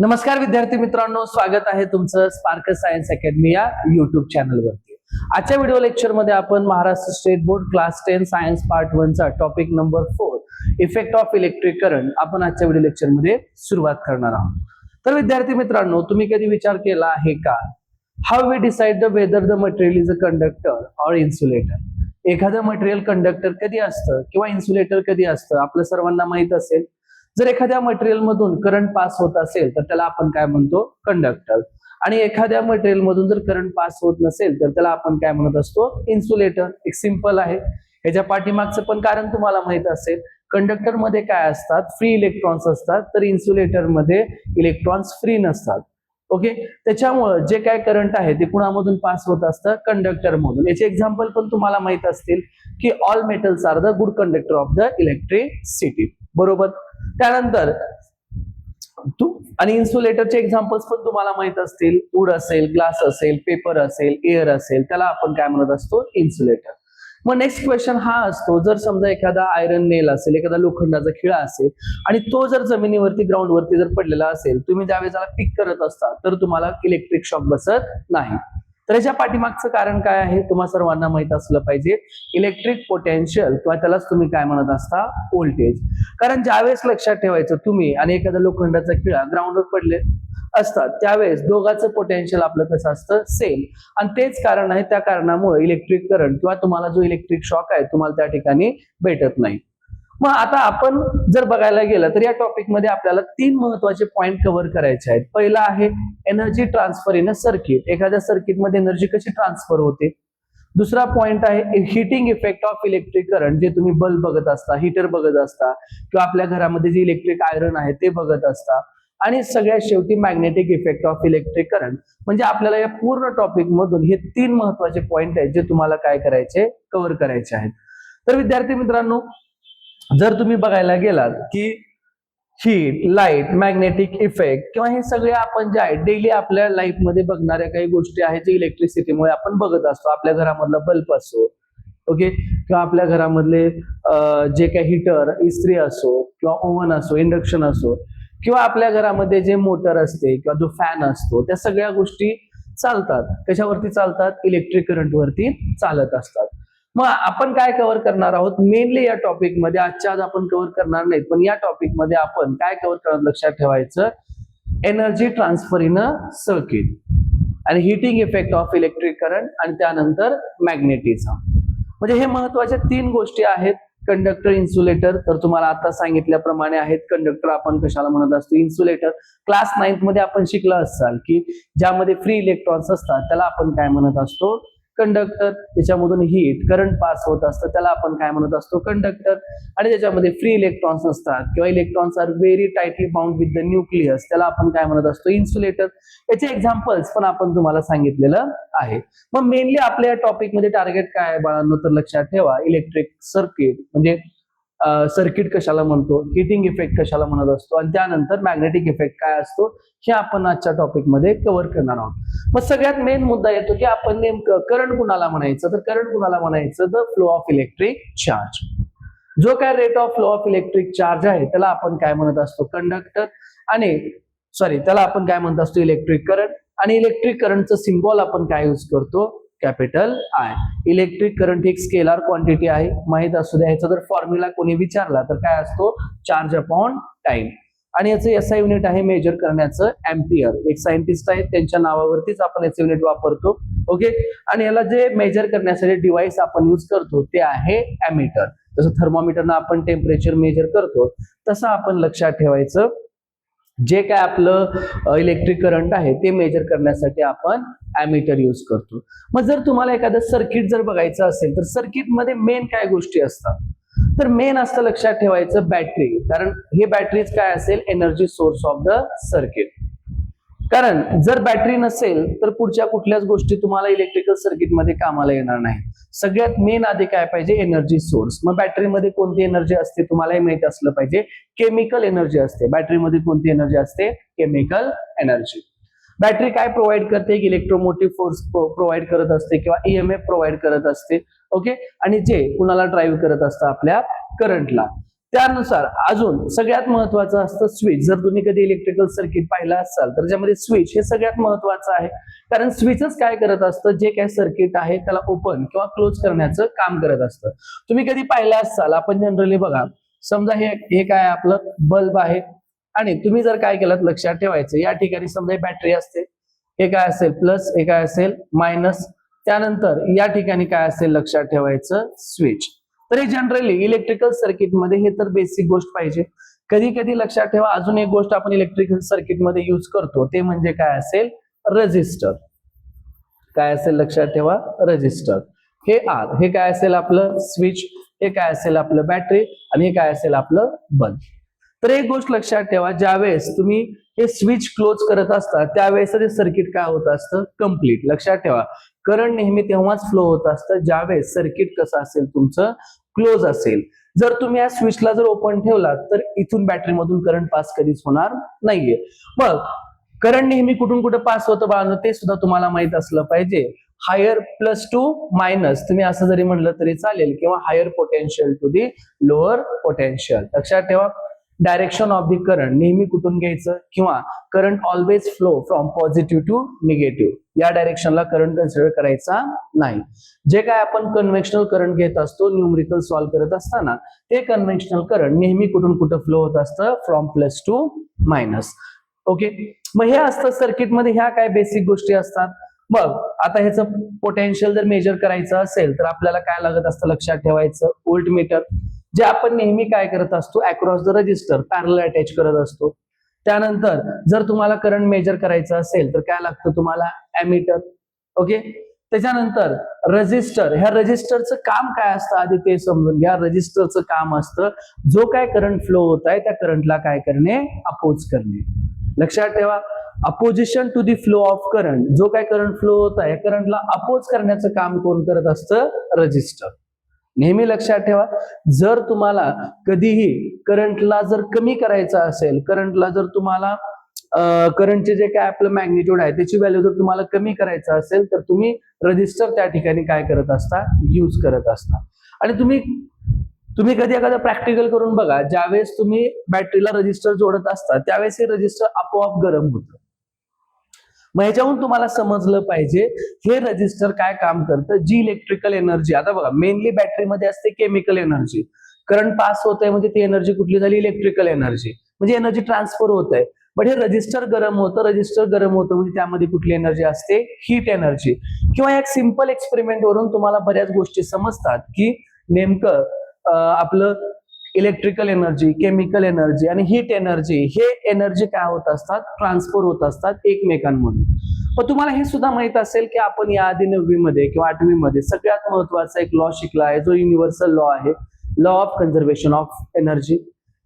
नमस्कार विद्यार्थी मित्रांनो, स्वागत आहे तुमचं स्पार्क सायन्स अकॅडमी या युट्यूब चॅनलवरती। आजच्या व्हिडिओ लेक्चर मध्ये आपण Maharashtra state board class 10 science part 1 चा topic number 4 effect of electric current आपण आजच्या व्हिडिओ लेक्चर मध्ये सुरुवात करणार आहोत। तर विद्यार्थी मित्रांनो, तुम्ही कधी विचार केला आहे का, how we decide the whether the material is a conductor or insulator? एखादं मटेरियल कंडक्टर कधी असतं किंवा इन्सुलेटर कधी असतं आपल्या सर्वांना माहित असेल। जर एखाद्या मटेरियल मधून करंट पास होत असेल तर त्याला आपण काय म्हणतो, कंडक्टर। आणि एखाद्या मटेरियल मधून जर करंट पास होत नसेल तर त्याला आपण काय म्हणत असतो, इन्सुलेटर। एक सिंपल आहे, याच्या पाठीमागचं पण कारण तुम्हाला माहित असेल। कंडक्टर मध्ये काय असतात, फ्री इलेक्ट्रॉन्स असतात, तर इन्सुलेटर मध्ये इलेक्ट्रॉन्स फ्री नसतात। ओके, त्याच्यामुळे जे काय करंट आहे ते कुणामधून पास होत असतं, कंडक्टर मधून। याचे एक्झाम्पल पण तुम्हाला माहित असतील की all metals are the good conductor of the electricity, बरोबर। त्यानंतर आणि इन्सुलेटरचे एक्झाम्पल्स पण तुम्हाला माहित असतील, वूड असेल, ग्लास असेल, पेपर असेल, एअर असेल, त्याला आपण काय म्हणत असतो, इन्सुलेटर। मग नेक्स्ट क्वेश्चन हा असतो, जर समजा एखादा आयरन नेल असेल, एखादा लोखंडाचा खिळा असेल आणि तो जर जमिनीवरती ग्राउंड वरती जर पडलेला असेल, तुम्ही ज्यावेळेस त्याला पिक करत असता तर तुम्हाला इलेक्ट्रिक शॉक बसत नाही। तर याच्या पाठीमागचं कारण काय आहे तुम्हा सर्वांना माहित असलं पाहिजे, इलेक्ट्रिक पोटेन्शियल किंवा त्यालाच तुम्ही काय म्हणत असता, व्होल्टेज। कारण ज्यावेळेस लक्षात ठेवायचं, तुम्ही आणि एखादा लोखंडाचा खिळा ग्राउंडवर पडले असतात त्यावेळेस दोघांचं पोटेन्शियल आपलं कसं असतं, सेम। आणि तेच कारण आहे, त्या कारणामुळे इलेक्ट्रिक करंट किंवा तुम्हाला जो इलेक्ट्रिक शॉक आहे तुम्हाला त्या ठिकाणी भेटत नाही। मग आता आपण जर बघायला गेलं तर या टॉपिक मध्ये आपल्याला 3 महत्त्वाचे पॉइंट कव्हर करायचे आहेत। पहिला आहे energy transfer in a circuit, एखाद्या सर्किट मध्ये एनर्जी कशी ट्रान्सफर होते। दुसरा पॉइंट आहे heating effect of electric current, जे तुम्ही बल्ब बघत असता, हीटर बघत असता किंवा आपल्या घरामध्ये जे इलेक्ट्रिक आयरन आहे ते बघत असता। आणि सगळ्यात शेवटी magnetic effect of electric current. म्हणजे आपल्याला या पूर्ण टॉपिक मधून हे 3 महत्त्वाचे पॉइंट आहेत जे तुम्हाला काय करायचे, कव्हर करायचे आहेत। तर विद्यार्थी मित्रांनो, जर तुम्ही बघायला गेलात की हीट, लाईट, मॅग्नेटिक इफेक्ट किंवा हे सगळे आपण जे आहे डेली आपल्या लाईफ मध्ये बघणाऱ्या काही गोष्टी आहेत जे इलेक्ट्रिसिटीमुळे आपण बघत असतो। आपल्या घरामधला बल्ब असो, ओके, किंवा आपल्या घरामधले जे काही हीटर, इस्त्री असो किंवा ओव्हन असो, इंडक्शन असो, किंवा आपल्या घरामध्ये जे मोटर असते किंवा जो फॅन असतो, त्या सगळ्या गोष्टी चालतात कशावरती, चालतात इलेक्ट्रिक करंट वरती चालत असतात। मग आपण काय कव्हर करणार आहोत, मेनली या टॉपिक मध्ये आजच्या आज आपण कव्हर करणार नाही, पण या टॉपिक मध्ये आपण काय कव्हर करणार लक्षात ठेवायचं, energy transfer in a circuit आणि heating effect of electric current आणि त्यानंतर मॅग्नेटिझम। म्हणजे हे महत्त्वाच्या 3 गोष्टी आहेत। कंडक्टर, इन्सुलेटर तर तुम्हाला आता सांगितल्याप्रमाणे आहेत। कंडक्टर आपण कशाला म्हणत असतो, इन्सुलेटर। क्लास 9th मध्ये आपण शिकला असाल की ज्यामध्ये फ्री इलेक्ट्रॉन्स असतात त्याला आपण काय म्हणत असतो, कंडक्टर। त्याच्यामधून हीट, करंट पास होत असतं त्याला आपण काय म्हणत असतो, कंडक्टर। आणि त्याच्यामध्ये फ्री इलेक्ट्रॉन्स असतात किंवा electrons are very tightly bound with the nucleus, त्याला आपण काय म्हणत असतो, इन्सुलेटर। याचे एक्झाम्पल्स पण आपण तुम्हाला सांगितलेलं आहे। मग मेनली आपल्या टॉपिक मध्ये टार्गेट काय आहे बाळांनो, तर लक्षात ठेवा, इलेक्ट्रिक सर्किट म्हणजे सर्किट कशाला म्हणतो, हिटिंग इफेक्ट कशाला म्हणत असतो आणि त्यानंतर मॅग्नेटिक इफेक्ट काय असतो, हे आपण आजच्या टॉपिक मध्ये कव्हर करणार आहोत। मग सगळ्यात मेन मुद्दा येतो की आपण नेमकं करंट कुणाला म्हणायचं, तर करंट कुणाला म्हणायचं, the flow of electric charge. जो काय rate of flow of electric charge आहे त्याला आपण काय म्हणत असतो, कंडक्टर। आणि त्याला आपण काय म्हणत असतो, इलेक्ट्रिक करंट। आणि इलेक्ट्रिक करंटचं सिम्बॉल आपण काय यूज करतो, कॅपिटल आय। इलेक्ट्रिक करंट एक स्केलार क्वांटिटी आहे, माहित असू द्या। ह्याचा जर फॉर्म्युला कोणी विचारला तर काय असतो, चार्ज अपॉन टाइम। आणि याचं एसआय युनिट आहे मेजर करण्याचं, एम्पियर। एक सायंटिस्ट आहेत त्यांच्या नावावरतीच आपण याचं युनिट वापरतो, ओके। आणि याला जे मेजर करण्यासाठी डिव्हाइस आपण यूज करतो ते आहे एमीटर। जसं थर्मोमीटरनं आपण टेम्परेचर मेजर करतो तसं आपण लक्षात ठेवायचं, जे काय आपलं इलेक्ट्रिक करंट आहे ते मेजर करण्यासाठी आपण एमीटर यूज करतो। मग जर तुम्हाला एखादं सर्किट जर बघायचं असेल तर सर्किट मध्ये मेन काय गोष्टी असतात, तर मेन असतं लक्षात ठेवायचं बॅटरी। कारण हे बॅटरीज काय असेल, energy source of the circuit. कारण जर बॅटरी नसेल तर पुढच्या कुठल्याच गोष्टी तुम्हाला इलेक्ट्रिकल सर्किट मध्ये कामाला येणार नाही। सगळ्यात मेन आधी काय पाहिजे, एनर्जी सोर्स। मग बॅटरीमध्ये कोणती एनर्जी असते तुम्हालाही माहिती असलं पाहिजे, केमिकल एनर्जी असते। बॅटरीमध्ये कोणती एनर्जी असते, केमिकल एनर्जी। बॅटरी काय प्रोव्हाइड करते, इलेक्ट्रोमोटिव्ह फोर्स प्रोव्हाइड करत असते किंवा ईएमएफ प्रोव्हाइड करत असते, ओके। आणि जे कुणाला ड्राईव्ह करत असतं, आपल्या करंटला। त्यानुसार अजून सगळ्यात महत्वाचं असतं स्विच. जर तुम्ही कधी इलेक्ट्रिकल सर्किट पाहिला असाल तर त्याच्यामध्ये स्विच हे सगळ्यात महत्वाचं आहे, कारण स्विचच काय करत असतं, जे काय सर्किट आहे त्याला ओपन किंवा क्लोज करण्याचं काम करत असतं. तुम्ही कधी पाहिला असाल, आपण जनरली बघा, समजा हे काय आपलं बल्ब आहे आणि तुम्ही जर काय केलं लक्षात ठेवायचं, या ठिकाणी समजा बॅटरी असते, हे काय असेल प्लस, हे काय असेल मायनस, त्यानंतर या ठिकाणी काय असेल लक्षात ठेवायचं स्विच. तर हे जनरली इलेक्ट्रिकल सर्किट मध्ये हे तर बेसिक गोष्ट पाहिजे. कधी कधी लक्षात ठेवा अजून एक गोष्ट आपण इलेक्ट्रिकल सर्किट मध्ये यूज करतो, ते म्हणजे काय असेल रेजिस्टर. काय असेल लक्षात ठेवा रेजिस्टर. हे आर, हे काय असेल आपलं स्विच, हे काय असेल आपलं बॅटरी आणि हे काय असेल आपलं बल्ब. तर एक गोष्ट लक्षात ठेवा, ज्यावेळेस तुम्ही हे स्विच क्लोज करत असता त्यावेळेस ते सर्किट काय होत असतं कम्प्लीट. लक्षात ठेवा करंट नेहमी तेव्हाच फ्लो होत असतं ज्यावेळेस सर्किट कसं असेल तुमचं क्लोज असेल. जर तुम्ही या स्विचला जर ओपन ठेवला तर इथून बॅटरीमधून करंट पास कधीच होणार नाहीये. मग करंट नेहमी कुठून कुठे पास होतं बाळांनो ते सुद्धा तुम्हाला माहित असलं पाहिजे. हायर प्लस टू मायनस, तुम्ही असं जरी म्हणलं तरी चालेल, किंवा higher potential to the lower potential. लक्षात ठेवा डायरेक्शन ऑफ दी करंट नेहमी कुठून घ्यायचं, किंवा current always flow from positive to negative, या डायरेक्शनला करंट कन्सिडर करायचा नाही. जे काय आपण कन्व्हेन्शनल करंट घेत असतो न्यूमरिकल सॉल्व्ह करत असताना, ते कन्व्हेन्शनल करंट नेहमी कुठून कुठं फ्लो होत असतं from plus two minus. Okay, मग हे असतं सर्किटमध्ये, ह्या काय बेसिक गोष्टी असतात. मग आता ह्याचं पोटेन्शियल जर मेजर करायचं असेल तर आपल्याला काय लागत असतं लक्षात ठेवायचं, व्होल्टमीटर, जे आपण नेहमी काय करत असतो across the register parallel attach करत असतो. त्यानंतर जर तुम्हाला करंट मेजर करायचं असेल तर काय लागतं तुम्हाला ॲमीटर. ओके, त्याच्यानंतर रजिस्टर, ह्या रजिस्टरचं काम काय असतं आधी ते समजून घ्या. रजिस्टरचं काम असतं जो काय करंट फ्लो होत आहे त्या करंटला काय करणे अपोज करणे. लक्षात ठेवा opposition to the flow of current, जो काय करंट फ्लो होत आहे करंटला अपोज करण्याचं काम कोण करत असतं रजिस्टर. नेहमी लक्षात ठेवा जर तुम्हाला कधीही करंटला जर कमी करायचं असेल, करंटला जर तुम्हाला करंटचे जे काय आपलं मॅग्निट्यूड आहे त्याची व्हॅल्यू जर तुम्हाला कमी करायचं असेल तर तुम्ही रजिस्टर त्या ठिकाणी काय करत असता यूज करत असता. आणि तुम्ही कधी एखादं प्रॅक्टिकल करून बघा, ज्यावेळेस तुम्ही बॅटरीला रजिस्टर जोडत असता त्यावेळेस हे रजिस्टर आपोआप गरम होतं. मग ह्याच्याहून तुम्हाला समजलं पाहिजे हे रजिस्टर काय काम करतं. जी इलेक्ट्रिकल एनर्जी, आता बघा मेनली बॅटरीमध्ये असते केमिकल एनर्जी, करंट पास होत आहे म्हणजे ती एनर्जी कुठली झाली इलेक्ट्रिकल एनर्जी, म्हणजे एनर्जी ट्रान्सफर होत आहे. बट हे रजिस्टर गरम होतं, रजिस्टर गरम होतं म्हणजे त्यामध्ये कुठली एनर्जी असते हीट एनर्जी. किंवा एक सिंपल एक्सपेरिमेंट वरून तुम्हाला बऱ्याच गोष्टी समजतात की नेमकं आपलं इलेक्ट्रिकल एनर्जी, केमिकल एनर्जी आणि हीट एनर्जी, हे एनर्जी काय होत असतात ट्रान्सफर होत असतात एकमेकांमधून. पण तुम्हाला हे सुद्धा माहित असेल की आपण या आधी 9वी मध्ये किंवा 8वी मध्ये सगळ्यात महत्वाचा एक लॉ शिकला आहे जो युनिव्हर्सल लॉ आहे, law of conservation of energy.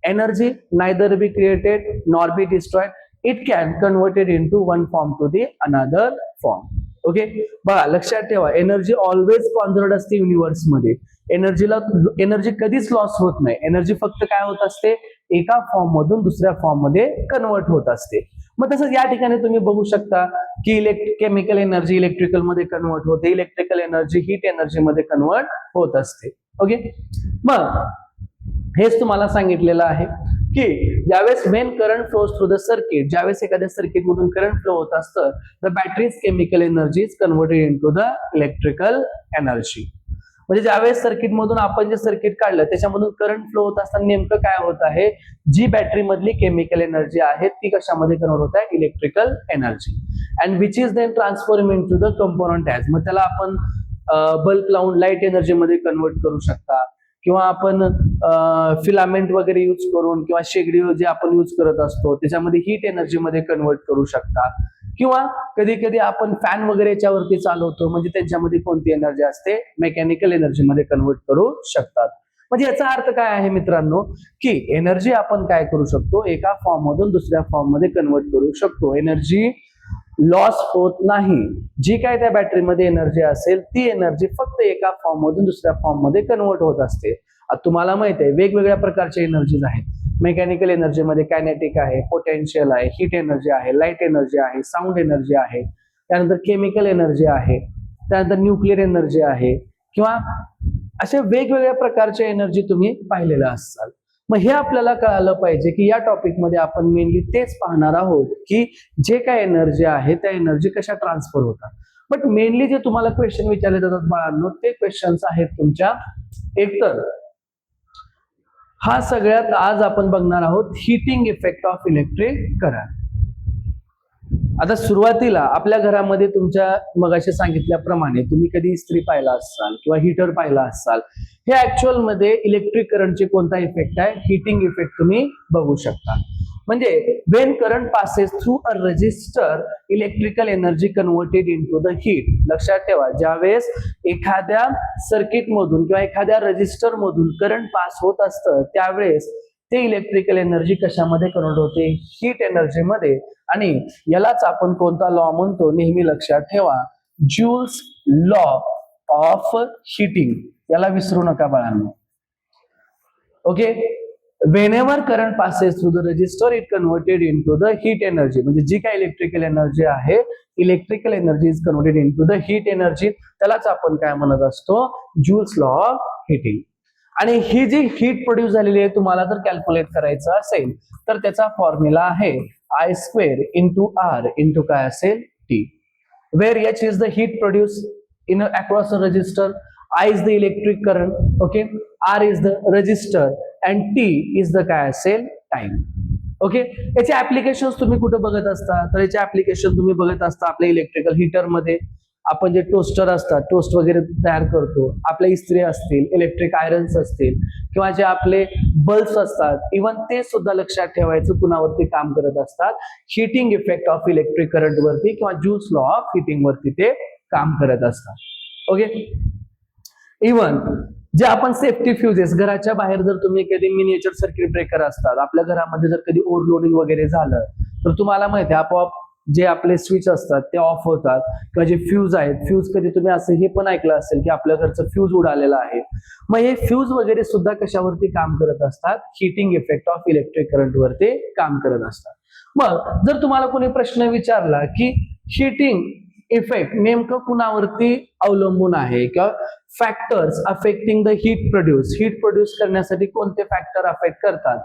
Energy neither be created nor be destroyed, it can converted into one form to the another form. Okay, बघा लक्षात ठेवा एनर्जी ऑलवेज कॉन्झर्व्ड असते युनिव्हर्स मध्ये. एनर्जी कधीच लॉस होत नाही. एनर्जी फक्त काय होत असते एका फॉर्म मधून दुसऱ्या फॉर्म मध्ये कन्वर्ट होत असते. मग तसंच या ठिकाणी तुम्ही बघू शकता की केमिकल एनर्जी इलेक्ट्रिकल मध्ये कन्वर्ट होते, इलेक्ट्रिकल एनर्जी हीट एनर्जी मध्ये कन्वर्ट होत असते. ओके, मग हेच तुम्हाला सांगितलेलं आहे की ज्यावेळेस Wien current flows through the circuit, ज्यावेळेस एखाद्या सर्किट मधून करंट फ्लो होत असतं the batteries chemical energy is converted into the electrical energy. म्हणजे ज्यावेळेस सर्किट मधून आपण जे सर्किट काढलं त्याच्यामधून करंट फ्लो होत असताना नेमकं काय होत आहे, जी बॅटरी मधली केमिकल एनर्जी आहे ती कशामध्ये कन्वर्ट होत आहे electrical energy, and which is then transform into the component as. मग त्याला आपण बल्ब लावून लाईट एनर्जी मध्ये कन्वर्ट करू शकता, किंवा आपण फिलामेंट वगैरे यूज करून किंवा शेगडी जे आपण यूज करत असतो त्याच्यामध्ये हीट एनर्जी मध्ये कन्वर्ट करू शकता, किंवा कधी कधी आपण फॅन वगैरे याच्यावरती चालवतो म्हणजे त्यांच्यामध्ये कोणती एनर्जी असते मेकॅनिकल एनर्जी मध्ये कन्वर्ट करू शकतात. म्हणजे याचा अर्थ काय आहे मित्रांनो की एनर्जी आपण काय करू शकतो एका फॉर्म मधून दुसऱ्या फॉर्म मध्ये कन्वर्ट करू शकतो. एनर्जी लॉस होत नाही. जी काय त्या बॅटरीमध्ये एनर्जी असेल ती एनर्जी फक्त एका फॉर्म मधून दुसऱ्या फॉर्म मध्ये कन्वर्ट होत असते. आता तुम्हाला माहित आहे वेगवेगळ्या प्रकारचे एनर्जीज आहेत. मेकॅनिकल एनर्जी मध्ये कायनेटिक आहे, पोटेन्शियल आहे, हीट एनर्जी आहे, लाईट एनर्जी आहे, साऊंड एनर्जी आहे, त्यानंतर केमिकल एनर्जी आहे, त्यानंतर न्यूक्लिअर एनर्जी आहे, किंवा अशा वेगवेगळ्या प्रकारच्या एनर्जी तुम्ही पाहिलेल्या असाल. मग हे आपल्याला कळालं पाहिजे की या टॉपिक मध्ये आपण मेनली तेच पाहणार आहोत की जे काय एनर्जी आहे त्या एनर्जी कशा ट्रान्सफर होतात. बट मेनली जे तुम्हाला क्वेश्चन विचारले जातात बाळांनो, ते क्वेश्चन्स आहेत तुमच्या एकतर हा सगळ्यात आज आपण बघणार आहोत heating effect of electric current. आता सुरुवातीला आपल्या घरामध्ये तुमच्या मगाशी सांगितल्याप्रमाणे तुम्ही कधी इस्त्री पाहिला असाल किंवा हीटर पाहिला असाल. हे ऍक्च्युअल मध्ये इलेक्ट्रिक करंटचे कोणता इफेक्ट आहे, हीटिंग इफेक्ट तुम्ही बघू शकता. म्हणजे Wien current passes through a resistor electrical energy converted into the heat. लक्षात ठेवा, ज्यावेळेस एखाद्या सर्किट मधून किंवा एखाद्या रजिस्टर मधून करंट पास होत असतं त्यावेळेस ते इलेक्ट्रिकल एनर्जी कशामध्ये कन्वर्ट होते, हीट एनर्जी मध्ये. आणि यालाच आपण कोणता लॉ म्हणतो, नेहमी लक्षात ठेवा, ज्यूल्स लॉ ऑफ हीटिंग. याला विसरू नका बाळांनो. Okay, whenever current passes through the resistor it converted into the heat energy. म्हणजे जी काय इलेक्ट्रिकल एनर्जी आहे, electrical energy is converted into the heat energy. त्यालाच आपण काय म्हणत असतो, ज्यूल्स लॉ ऑफ हीटिंग. आणि ही जी हीट प्रोड्यूस झालेली आहे तुम्हाला जर कॅल्क्युलेट करायचं असेल तर त्याचा फॉर्म्युला आहे I² इंटू R इंटू काय असेल T, where H is the heat produce in across a resistor, I is the electric current, okay, R is the resistor and T is the काय असेल time. Okay, याचे application तुम्ही कुठे बघत असता, तर याचे ऍप्लिकेशन तुम्ही बघत असता आपल्या इलेक्ट्रिकल हीटर मध्ये. आपण जे टोस्टर असतात, टोस्ट वगैरे तयार करतो, आपल्या इस्त्री असतील, इलेक्ट्रिक आयरन्स असतील किंवा जे आपले बल्ब्स असतात, इव्हन ते सुद्धा लक्षात ठेवायचं कुणावरती काम करत असतात, heating effect of electric current वरती किंवा ज्यूल्स लॉ ऑफ हीटिंग वरती ते काम करत असतात. ओके, इव्हन जे आपण सेफ्टी फ्युजेस, घराच्या बाहेर जर तुम्ही कधी मिनिएचर सर्किट ब्रेकर असतात आपल्या घरामध्ये, जर कधी ओव्हरलोडिंग वगैरे झालं तर तुम्हाला माहिती आहे आपोआप जे आपले स्विच असतात ते ऑफ होतात. किंवा जे फ्यूज आहेत, फ्यूज कधी तुम्ही असं हे पण ऐकलं असेल की आपल्या घरचं फ्यूज उडालेलं आहे. मग हे फ्यूज वगैरे सुद्धा कशावरती काम करत असतात, heating effect of electric current वरती काम करत असतात. मग जर तुम्हाला कोणी प्रश्न विचारला की हीटिंग इफेक्ट नेमकं कुणावरती अवलंबून आहे किंवा factors affecting the heat produce करण्यासाठी कोणते फॅक्टर अफेक्ट करतात,